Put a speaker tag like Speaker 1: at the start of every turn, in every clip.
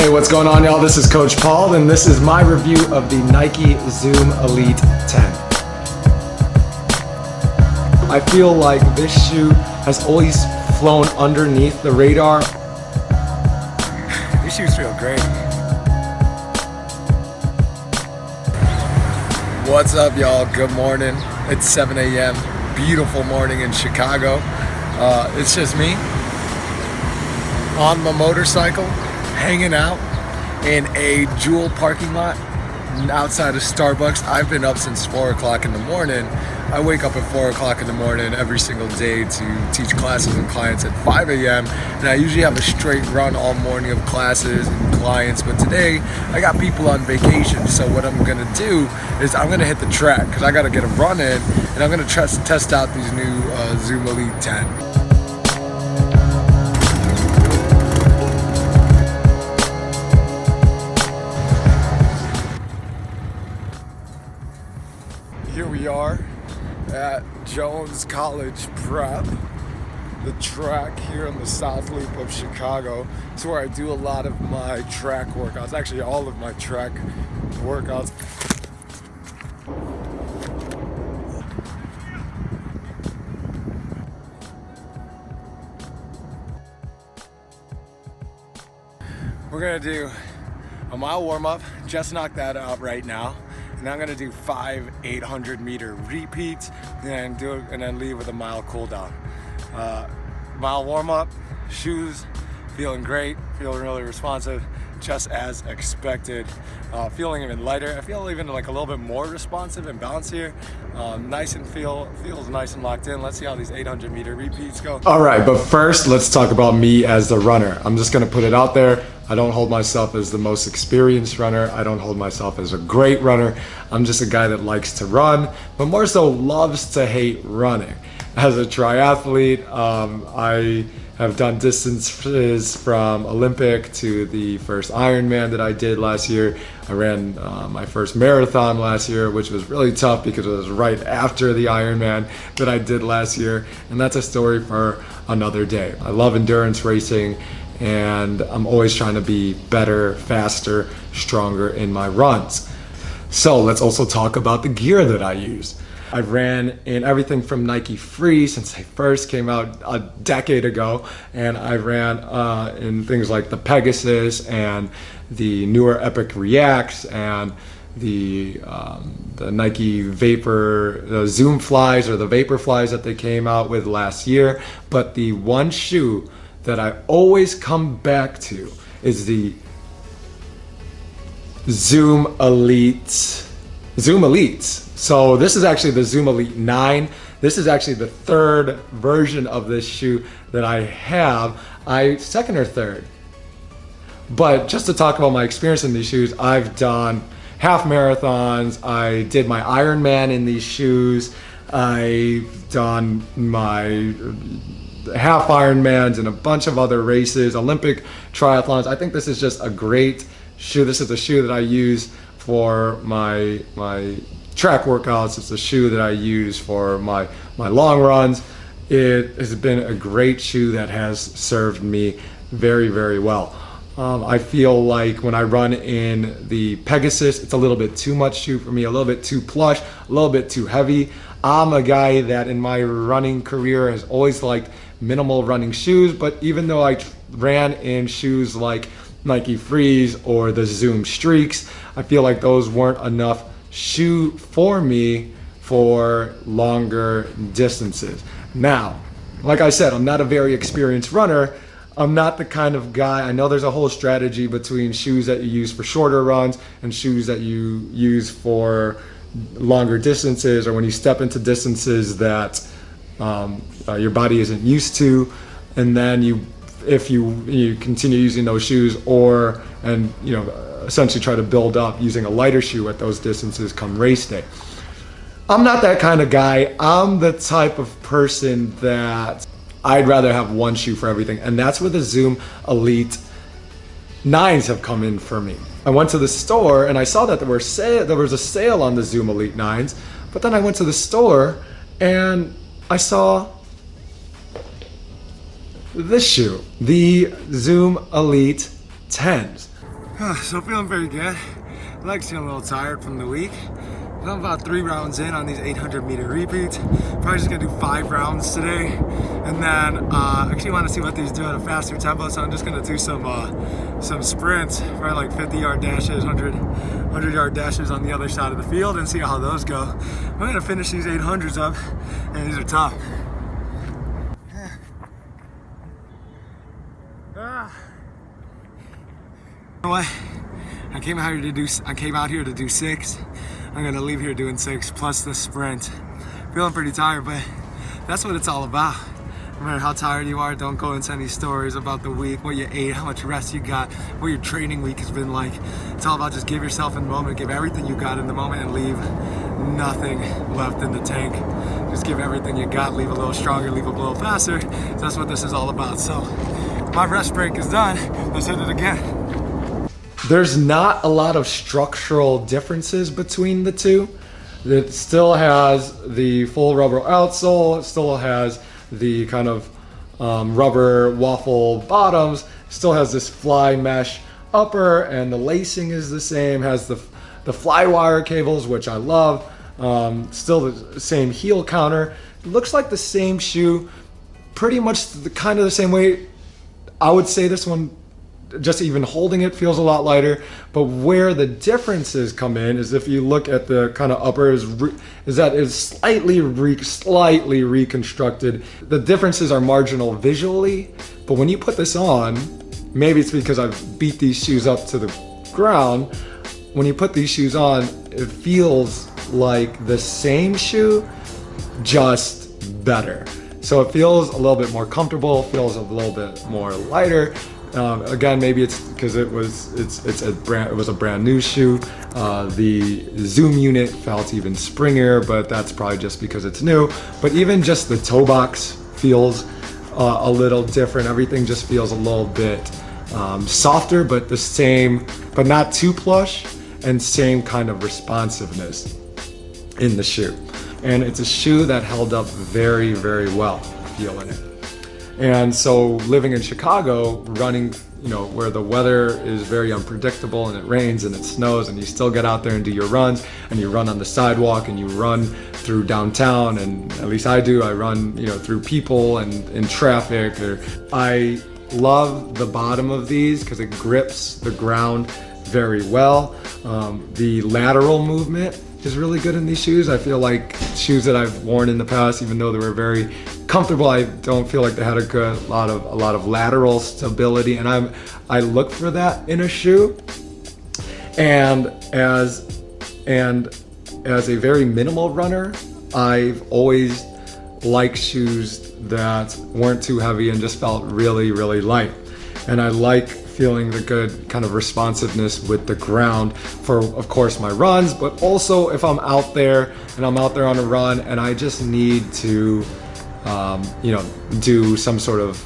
Speaker 1: Hey, what's going on, y'all? This is Coach Paul, and this is my review of the Nike Zoom Elite 10. I feel like this shoe has always flown underneath the radar.
Speaker 2: These shoes feel great. What's up, y'all? Good morning. It's 7 a.m. Beautiful morning in Chicago. It's just me on my motorcycle, hanging out in a Jewel parking lot outside of Starbucks. I've been up since 4 o'clock in the morning. I wake up at 4 o'clock in the morning every single day to teach classes and clients at 5 a.m. And I usually have a straight run all morning of classes and clients. But today I got people on vacation. So what I'm gonna do is I'm gonna hit the track because I gotta get a run in, and I'm gonna test out these new Zoom Elite 10. Here we are at Jones College Prep, the track here in the South Loop of Chicago. It's where I do a lot of my track workouts, actually all of my track workouts. We're gonna do a mile warm-up, just knocked that out right now. And I'm gonna do 5 800-meter repeats and then leave with a mile cool down. Mile warm up, shoes feeling great, feeling really responsive, just as expected. Feeling even lighter. I feel even like a little bit more responsive and balanced here. Nice and feels nice and locked in. Let's see how these 800-meter repeats go.
Speaker 1: All right, but first let's talk about me as the runner. I'm just gonna put it out there. I don't hold myself as the most experienced runner. I don't hold myself as a great runner. I'm just a guy that likes to run, but more so loves to hate running. As a triathlete, I have done distances from Olympic to the first Ironman that I did last year. I ran my first marathon last year, which was really tough because it was right after the Ironman that I did last year. And that's a story for another day. I love endurance racing, and I'm always trying to be better, faster, stronger in my runs. So let's also talk about the gear that I use. I've ran in everything from Nike Free since they first came out a decade ago, and I ran in things like the Pegasus and the newer Epic Reacts and the Nike Vapor, the Zoom Flies or the Vapor Flies that they came out with last year. But the one shoe that I always come back to is the Zoom Elites. So this is actually the Zoom Elite 9. This is actually the third version of this shoe that I have. Second or third. But just to talk about my experience in these shoes, I've done half marathons. I did my Ironman in these shoes. I've done my half Ironmans and a bunch of other races, Olympic triathlons. I think this is just a great shoe. This is a shoe that I use for my track workouts. It's a shoe that I use for my long runs. It has been a great shoe that has served me very, very well. I feel like when I run in the Pegasus, it's a little bit too much shoe for me, a little bit too plush, a little bit too heavy. I'm a guy that in my running career has always liked minimal running shoes, but even though I ran in shoes like Nike Frees or the Zoom Streaks, I feel like those weren't enough shoe for me for longer distances. Now, like I said, I'm not a very experienced runner. I'm not the kind of guy, I know there's a whole strategy between shoes that you use for shorter runs and shoes that you use for longer distances, or when you step into distances that your body isn't used to, and then if you continue using those shoes and essentially try to build up using a lighter shoe at those distances come race day. I'm not that kind of guy. I'm the type of person that I'd rather have one shoe for everything, and that's where the Zoom Elite 9s have come in for me. I went to the store and I saw that there was a sale on the Zoom Elite 9s, but then I went to the store and I saw this shoe, the Zoom Elite 10s.
Speaker 2: So feeling pretty good. Legs feeling a little tired from the week. I'm about 3 rounds in on these 800-meter repeats. Probably just gonna do 5 rounds today, and then actually want to see what these do at a faster tempo. So I'm just gonna do some sprints, probably like 50-yard dashes, 100-yard dashes on the other side of the field, and see how those go. I'm gonna finish these 800s up, and these are tough. You know what? I came out here to do 6. I'm gonna leave here doing 6 plus the sprint. Feeling pretty tired, but that's what it's all about. No matter how tired you are, don't go into any stories about the week, what you ate, how much rest you got, what your training week has been like. It's all about just give yourself in the moment, give everything you got in the moment, and leave nothing left in the tank. Just give everything you got, leave a little stronger, leave a little faster. That's what this is all about. So my rest break is done. Let's hit it again.
Speaker 1: There's not a lot of structural differences between the two. It still has the full rubber outsole, it still has the kind of rubber waffle bottoms, still has this fly mesh upper, and the lacing is the same, has the fly wire cables, which I love. Still the same heel counter. It looks like the same shoe, pretty much kind of the same way. I would say this one, just even holding it, feels a lot lighter. But where the differences come in is if you look at the kind of upper is that it's slightly reconstructed. The differences are marginal visually, but when you put this on, maybe it's because I've beat these shoes up to the ground. When you put these shoes on, it feels like the same shoe, just better. So it feels a little bit more comfortable, feels a little bit more lighter. Again, maybe it's because it was a brand new shoe. The Zoom unit felt even springier, but that's probably just because it's new. But even just the toe box feels a little different. Everything just feels a little bit softer, but the same, but not too plush, and same kind of responsiveness in the shoe. And it's a shoe that held up very, very well, feeling it. And so living in Chicago, running, where the weather is very unpredictable and it rains and it snows, and you still get out there and do your runs, and you run on the sidewalk and you run through downtown, and at least I do, I run, through people and in traffic. I love the bottom of these because it grips the ground very well. The lateral movement is really good in these shoes. I feel like shoes that I've worn in the past, even though they were very comfortable, I don't feel like they had a lot of lateral stability, and I look for that in a shoe. And as a very minimal runner, I've always liked shoes that weren't too heavy and just felt really, really light. And I like feeling the good kind of responsiveness with the ground for, of course, my runs, but also if I'm out there and I'm out there on a run and I just need to, do some sort of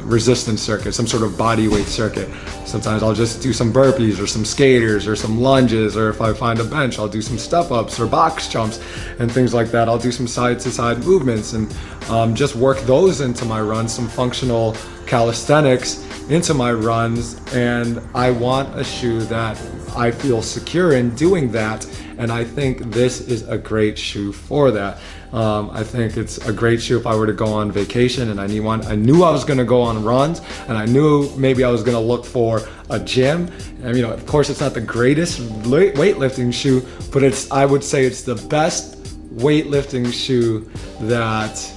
Speaker 1: resistance circuit, some sort of body weight circuit. Sometimes I'll just do some burpees or some skaters or some lunges, or if I find a bench, I'll do some step ups or box jumps and things like that. I'll do some side to side movements and just work those into my runs, some functional calisthenics into my runs. And I want a shoe that I feel secure in doing that, and I think this is a great shoe for that. I think it's a great shoe if I were to go on vacation and I knew I was going to go on runs, and I knew maybe I was going to look for a gym. And of course it's not the greatest weightlifting shoe, but I would say it's the best weightlifting shoe that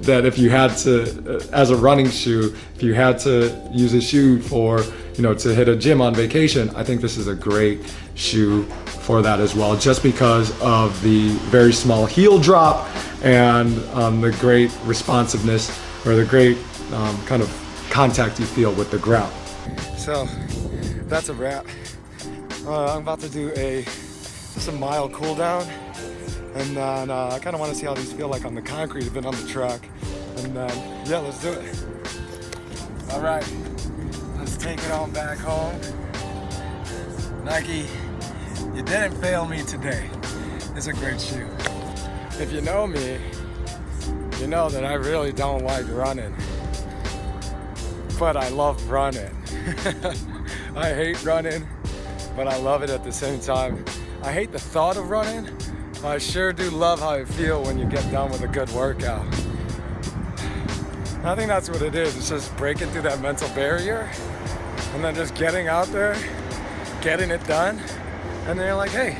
Speaker 1: that if you had to, as a running shoe, if you had to use a shoe for, to hit a gym on vacation, I think this is a great shoe for that as well, just because of the very small heel drop and the great responsiveness, or the great kind of contact you feel with the ground. So that's a wrap. I'm about to do just a mild cool down. And then I kind of want to see how these feel like on the concrete, I've been on the track. And then, yeah, let's do it. All right, let's take it on back home. Nike, you didn't fail me today. It's a great shoe. If you know me, you know that I really don't like running.
Speaker 2: but I love running. I hate running, but I love it at the same time. I hate the thought of running, but I sure do love how I feel when you get done with a good workout. I think that's what it is. It's just breaking through that mental barrier and then just getting out there, getting it done. And then you're like, hey,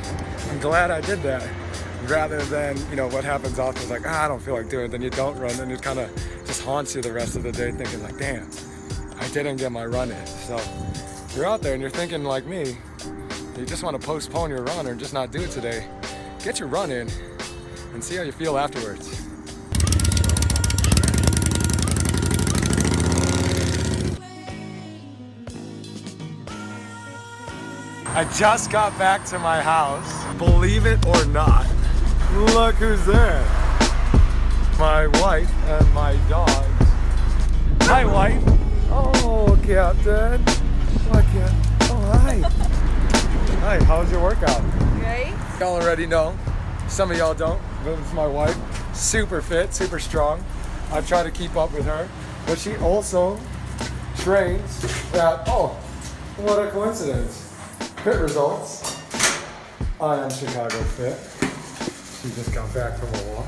Speaker 2: I'm glad I did that. Rather than, you know, what happens often is like, I don't feel like doing it. Then you don't run, and it kind of just haunts you the rest of the day thinking like, damn, I didn't get my run in. So you're out there and you're thinking like me, you just want to postpone your run or just not do it today. Get your run in and see how you feel afterwards. I just got back to my house. Believe it or not, look who's there. My wife and my dogs. Hi, wife. Oh, Captain. What, Captain? Oh, hi. Hi, how was your workout?
Speaker 3: Great.
Speaker 2: Y'all already know. Some of y'all don't, but it's my wife. Super fit, super strong. I try to keep up with her, but she also trains at, oh, what a coincidence. Fit results. I am Chicago Fit. She just got back from a walk.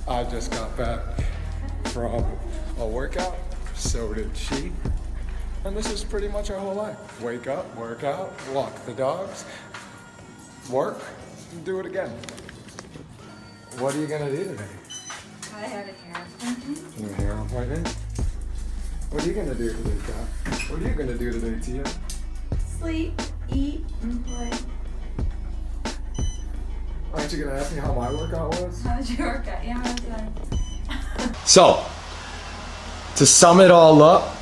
Speaker 2: I just got back from a workout. So did she. And this is pretty much our whole life. Wake up, work out, walk the dogs, work, and do it again. What are you gonna do today?
Speaker 3: I have a hair.
Speaker 2: Your hair appointment? What are you gonna do today, Kat? What are you gonna do today, Tia?
Speaker 3: Sleep, eat, and play.
Speaker 2: Aren't you gonna ask me how my workout was?
Speaker 3: How was your workout? Yeah, how was yours?
Speaker 1: So, to sum it all up,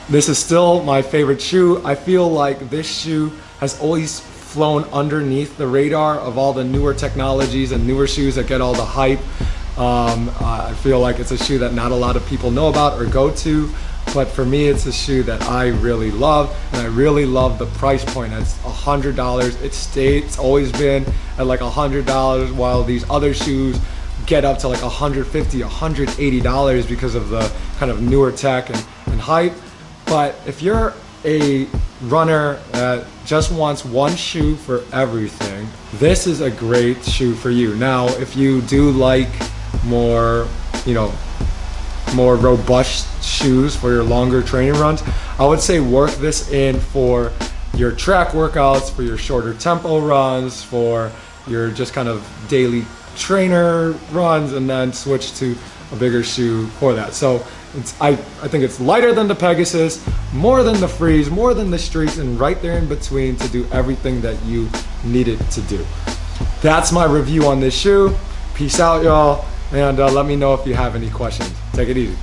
Speaker 1: this is still my favorite shoe. I feel like this shoe has always flown underneath the radar of all the newer technologies and newer shoes that get all the hype. I feel like it's a shoe that not a lot of people know about or go to, but for me it's a shoe that I really love, and I really love the price point. It's $100. It's always been at like $100, while these other shoes get up to like $150, $180 because of the kind of newer tech and hype. But if you're a runner that just wants one shoe for everything, this is a great shoe for you. Now, if you do like more, more robust shoes for your longer training runs, I would say work this in for your track workouts, for your shorter tempo runs, for your just kind of daily trainer runs, and then switch to a bigger shoe for that. So I think it's lighter than the Pegasus, more than the Freeze, more than the Streaks, and right there in between to do everything that you need it to do. That's my review on this shoe. Peace out, y'all, and let me know if you have any questions. Take it easy.